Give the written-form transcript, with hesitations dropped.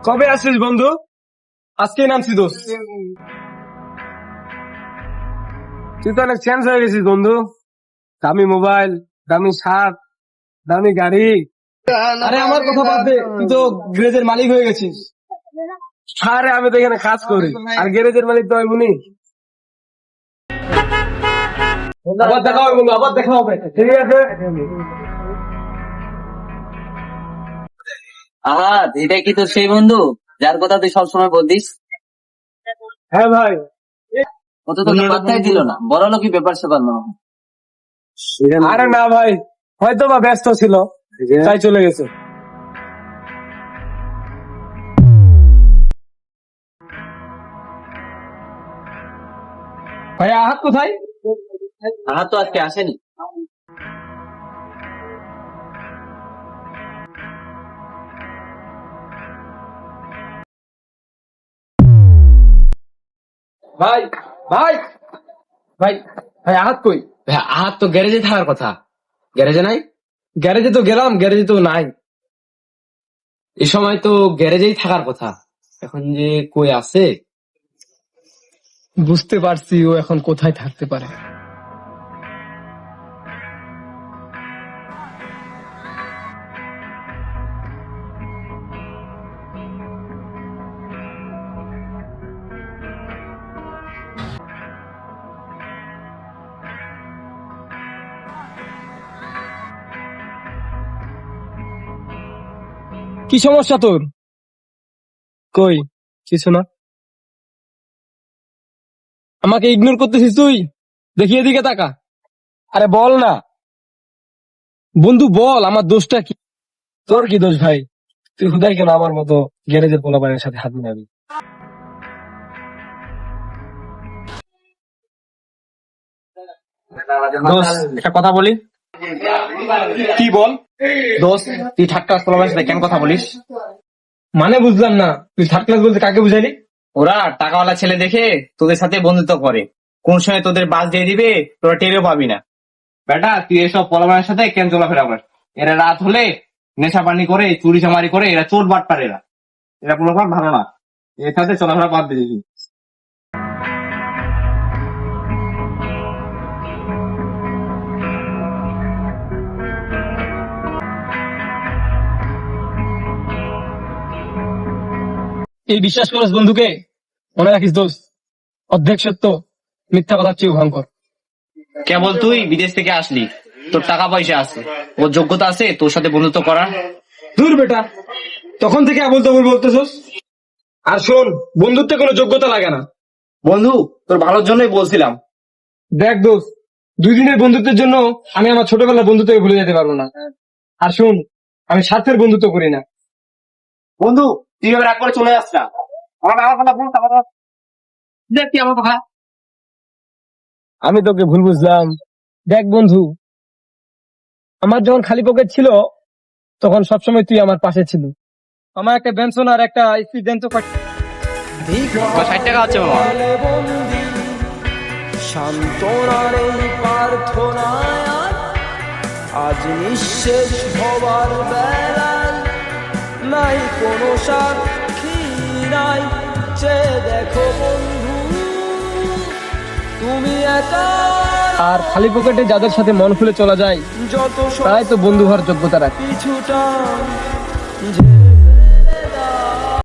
কবে আসিস বন্ধু? আজকে নামছি দোস্ত। তুই তো অনেক চেঞ্জ হয়ে গেছিস বন্ধু। দামি মোবাইল, দামি শার্ট, দামি গাড়ি। আরে আমার কথা বাদ দে, তুই তো গ্যারেজের মালিক হয়ে গেছিস। আরে আমি তো এখানে কাজ করি, আর গ্যারেজের মালিক তো আমি উনি। আবার দেখা হবে বন্ধু, আবার দেখা হবে। ঠিক আছে। আহাদ, এটা কি তোর সেই বন্ধু যার কথা তুই সবসময় বলতিস? হ্যাঁ ভাই। ও তো তোকে পাত্তাই দিল না, বড় লোকই ব্যাপার স্যাপার মনে হয়। আরে না ভাই, হয়তো বা ব্যস্ত ছিল তাই চলে গেছে। ভাই আহাত কোথায়? আহাদ তো আজকে আসেনি। ভাই ভাই ভাই ভাই আহাত কই? ভাই আহাত তো গ্যারেজে থাকার কথা, গ্যারেজে নাই। গ্যারেজে তো গেলাম, গ্যারেজে তো নাই। এই সময় তো গ্যারেজেই থাকার কথা, এখন যে কই আছে। বুঝতে পারছি ও এখন কোথায় থাকতে পারে। কি সমস্যা তোর? কই কিছু না। আমাকে ইগনোর করতেছিস তুই? দেখি এদিকে তাকা। আরে বল না। বন্ধু বল, আমার দোষটা কি? তোর কি দোষ ভাই? তুই হুদাই কেন আমার মতো গ্যারেজের পোলাপানের সাথে হাত মিলাবি? দোস্ত একটা কথা বলি। কি বল? দোস্ত তুই থার্ড ক্লাস পোলাপানের সাথে কেন কথা বলিস? মানে বুঝলাম না, তুই থার্ড ক্লাস বলতে কাকে বুঝালি? ওরা টাকাওয়ালা ছেলে দেখে তোদের সাথে বন্ধুত্ব করে, কোন সময় তোদের বাস দিয়ে দিবে তোরা টেরও পাবি না। বেটা তুই এসব পোলাপানের সাথে কেন চলাফেরা করিস? এরা রাত হলে নেশা পানি করে, চুরি চামারি করে, এরা চোর বাটপার। এরা পোলাপান ভালো না, এর সাথে চলাফেরা বাদ দিয়ে দিবি। এই বিশ্বাস করিস বন্ধুকে? মনে রাখিস দোস্ত, অর্ধেক সত্য মিথ্যা কথা চেয়ে ভয়ঙ্কর। কেবল তুই বিদেশ থেকে আসলি, তোর টাকা পয়সা আছে, ওর যোগ্যতা আছে তোর সাথে বন্ধুত্ব করার? দূর বেটা, তখন থেকে আবল তাবল বলতেছস। আর শোন, বন্ধুত্বে কোনো যোগ্যতা লাগে না। বন্ধু তোর ভালোর জন্যই বলছিলাম। দেখ দোস্ত, 2 দিনের বন্ধুত্বের জন্য আমি আমার ছোটবেলার বন্ধুত্বকে ভুলে যেতে পারবো না। আর শুন, আমি স্বার্থের বন্ধুত্ব করি না। বন্ধু তুই এবার রাগ করে চলে যাস না, আমার কথা বল, দেখ তুই আমার কথা। আমি তোকে ভুল বুঝলাম। দেখ বন্ধু, আমার যখন খালি পকেট ছিল তখন সবসময় তুই আমার পাশে ছিল। আমার একটা বেনসন আর একটা স্পিড দেন তো। 60 টাকা হচ্ছে মামা। সান্ত্বনার এই প্রার্থনায় আজ নিঃশেষ হবার বেলায় নাই কোনো সাক্ষী, নাই চেয়ে দেখো বন্ধু তুমি একা। আর খালি পকেটে যাদের সাথে মন খুলে চলা যায় যত তারাই তো বন্ধু হওয়ার যোগ্যতা রাখে। পিছুটা